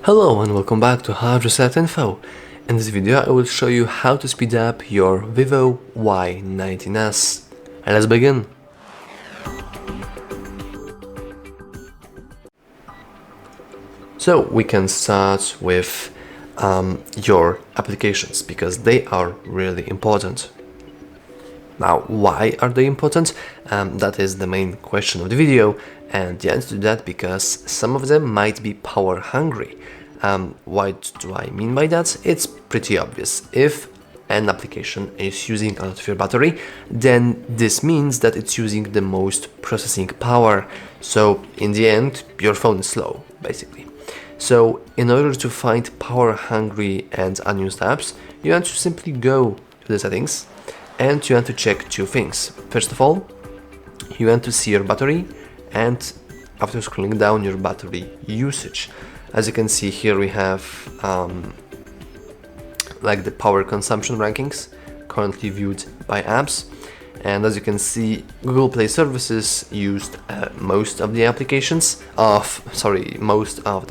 Hello and welcome back to HardReset.Info. In this video I will show you how to speed up your VIVO Y19s. And let's begin. So we can start with your applications because they are really important. Now, why are they important? That is the main question of the video, and the answer to that because some of them might be power hungry. What do I mean by that? It's pretty obvious. If an application is using a lot of your battery, then this means that it's using the most processing power. So in the end, your phone is slow, basically. So in order to find power hungry and unused apps, you want to simply go to the settings and you want to check two things. First of all, you want to see your battery and after scrolling down your battery usage. As you can see here we have like the power consumption rankings currently viewed by apps, and as you can see Google Play services used most of the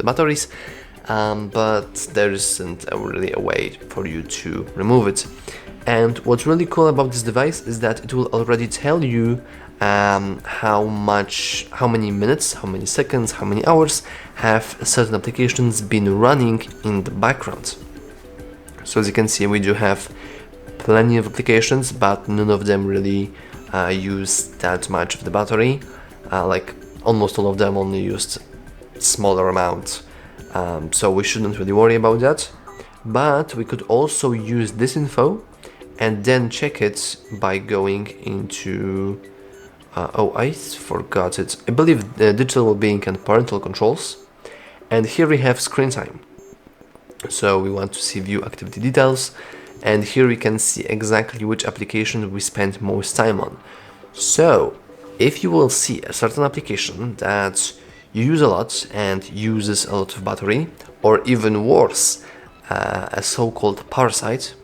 batteries, but there isn't really a way for you to remove it. And what's really cool about this device is that it will already tell you how many minutes, how many seconds, how many hours have certain applications been running in the background. So as you can see, we do have plenty of applications, but none of them really use that much of the battery. Like almost all of them only used smaller amount. So we shouldn't really worry about that. But we could also use this info and then check it by going into I forgot it. I believe the digital well-being and parental controls, and here we have screen time. So we want to see view activity details, and here we can see exactly which application we spend most time on. So if you will see a certain application that you use a lot and uses a lot of battery, or even worse, a so-called parasite,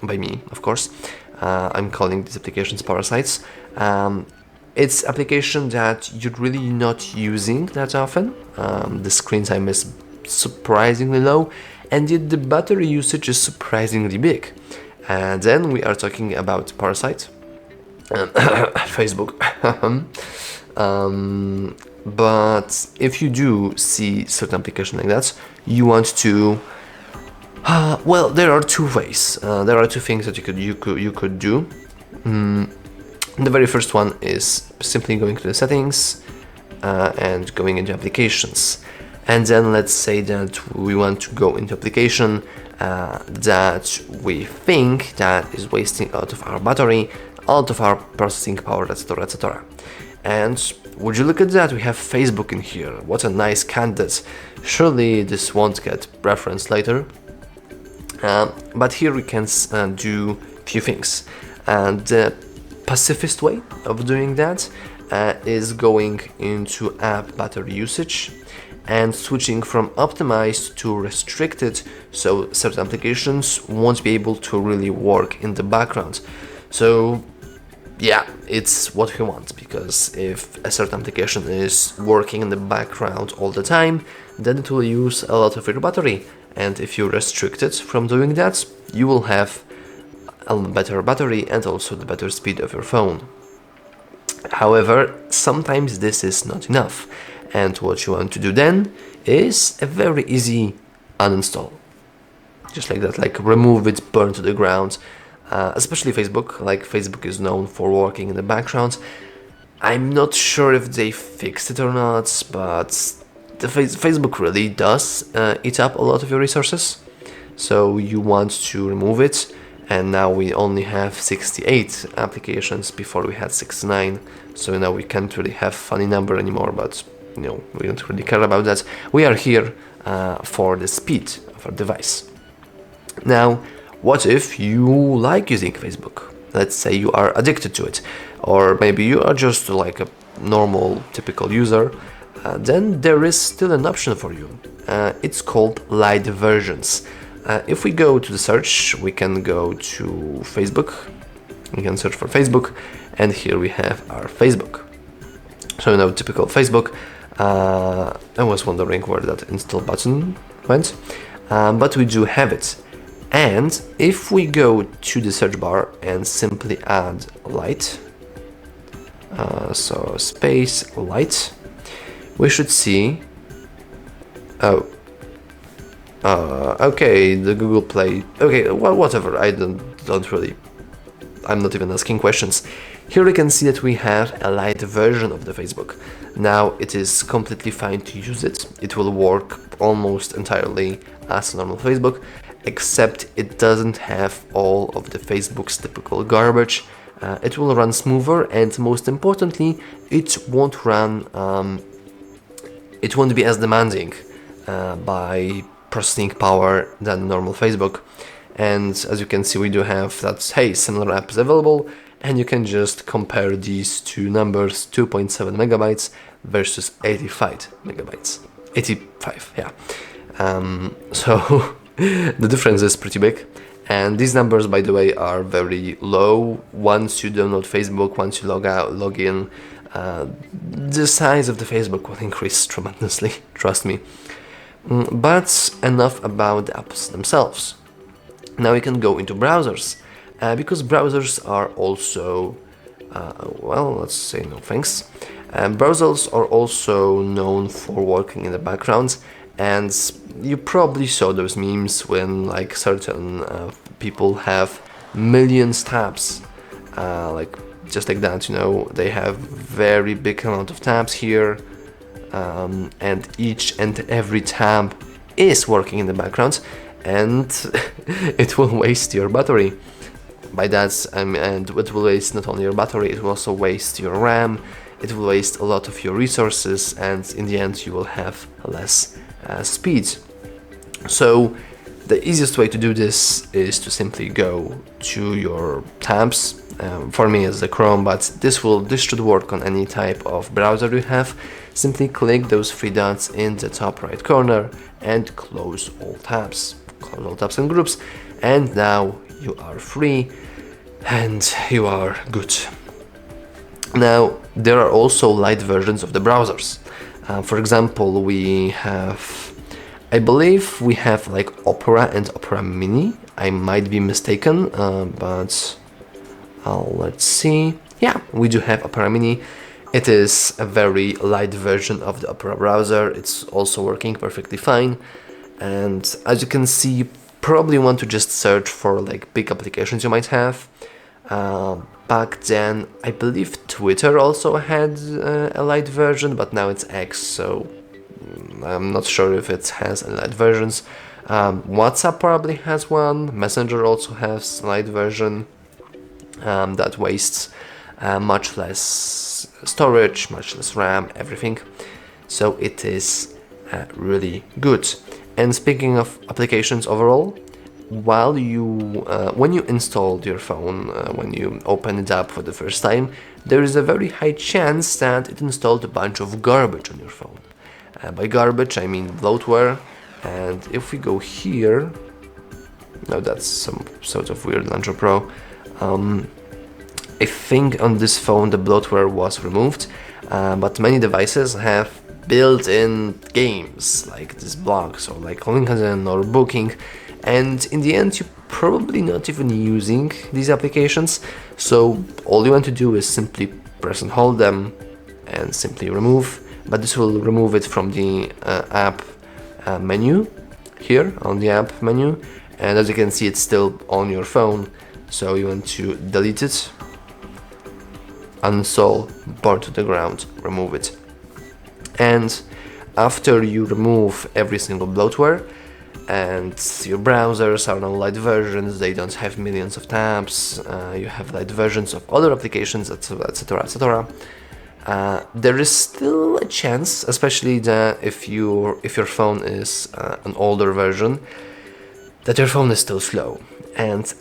by me of course, I'm calling these applications parasites. It's application that you're really not using that often. The screen time is surprisingly low, and yet the battery usage is surprisingly big. And then we are talking about parasite, Facebook. But if you do see certain application like that, you want to well, there are two ways. There are two things that you could do. The very first one is simply going to the settings and going into applications. And then let's say that we want to go into application that we think that is wasting a lot of our battery, a lot of our processing power, etc., etc. And would you look at that, we have Facebook in here. What a nice candidate. Surely this won't get referenced later. But here we can do a few things. And the pacifist way of doing that is going into app battery usage and switching from optimized to restricted, so certain applications won't be able to really work in the background. So yeah, it's what we want, because if a certain application is working in the background all the time, then it will use a lot of your battery, and if you restrict it from doing that, you will have a better battery and also the better speed of your phone. However, sometimes this is not enough, and what you want to do then is a very easy uninstall. Just like that, like remove it, burn to the ground. Especially Facebook, like Facebook is known for working in the background. I'm not sure if they fixed it or not, but the Facebook really does eat up a lot of your resources. So you want to remove it, and now we only have 68 applications. Before we had 69, so now we can't really have funny number anymore, but you know, we don't really care about that. We are here for the speed of our device. Now, what if you like using Facebook? Let's say you are addicted to it, or maybe you are just like a normal, typical user. Then there is still an option for you. It's called light versions. If we go to the search, we can go to Facebook. We can search for Facebook, and here we have our Facebook. So now typical Facebook. I was wondering where that install button right? But we do have it. And if we go to the search bar and simply add light, so space light, we should see, oh, okay, the Google Play, okay, well, whatever, don't really, I'm not even asking questions. Here we can see that we have a light version of the Facebook. Now it is completely fine to use it. It will work almost entirely as a normal Facebook, except it doesn't have all of the Facebook's typical garbage. It will run smoother, and most importantly, it won't run, it won't be as demanding by processing power than normal Facebook. And as you can see, we do have that, hey, similar app is available, and you can just compare these two numbers, 2.7 megabytes versus 85 megabytes. 85, yeah. So the difference is pretty big. And these numbers, by the way, are very low. Once you download Facebook, once you log in, the size of the Facebook will increase tremendously, trust me. But enough about the apps themselves. Now we can go into browsers, because browsers are also, well, let's say no thanks. Browsers are also known for working in the background, and you probably saw those memes when like certain people have millions tabs, like just like that, you know, they have very big amount of tabs here, and each and every tab is working in the background, and it will waste your battery. By that, and it will waste not only your battery, it will also waste your RAM, it will waste a lot of your resources, and in the end you will have less speed. So the easiest way to do this is to simply go to your tabs. For me it's the Chrome, but this should work on any type of browser you have. Simply click those three dots in the top right corner and close all tabs. Close all tabs and groups, and now you are free and you are good. Now there are also light versions of the browsers. For example, we have, I believe we have like Opera and Opera Mini. I might be mistaken, but let's see. Yeah, we do have Opera Mini. It is a very light version of the Opera browser. It's also working perfectly fine. And as you can see, you probably want to just search for like big applications you might have. Back then, I believe Twitter also had a light version, but now it's X, so I'm not sure if it has any light versions. WhatsApp probably has one. Messenger also has a light version that wastes much less storage, much less RAM, everything. So it is really good. And speaking of applications overall, while when you installed your phone, when you open it up for the first time, there is a very high chance that it installed a bunch of garbage on your phone. By garbage, I mean bloatware. And if we go here, no, that's some sort of weird Launcher Pro. I think on this phone the bloatware was removed, but many devices have built-in games like this blocks or like LinkedIn or Booking, and in the end you're probably not even using these applications, so all you want to do is simply press and hold them and simply remove, but this will remove it from the app menu here on the app menu, and as you can see it's still on your phone, so you want to delete it, uninstall, burn to the ground, remove it. And after you remove every single bloatware and your browsers are on light versions, they don't have millions of tabs, you have light versions of other applications, etc, etc, there is still a chance, especially if your phone is an older version, that your phone is still slow. And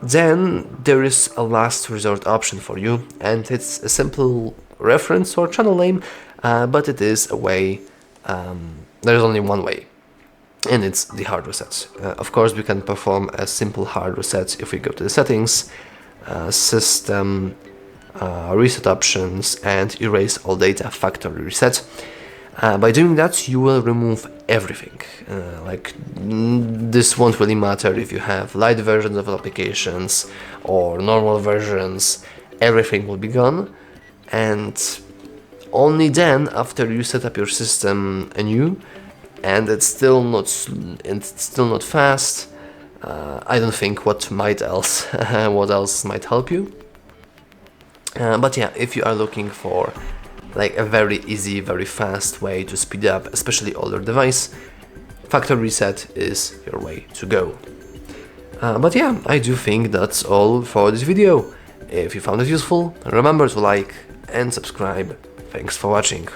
then there is a last resort option for you, and it's a simple reference or channel name, but it is a way, there's only one way, and it's the hard reset. Of course, we can perform a simple hard reset if we go to the settings, system, reset options, and erase all data, factory reset. By doing that, you will remove everything. This won't really matter if you have light versions of applications or normal versions. Everything will be gone, and only then, after you set up your system anew, and it's still not fast, I don't think what else might help you. But yeah, if you are looking for like a very easy, very fast way to speed up, especially older device, factory reset is your way to go. But yeah, I do think that's all for this video. If you found it useful, remember to like and subscribe. Thanks for watching.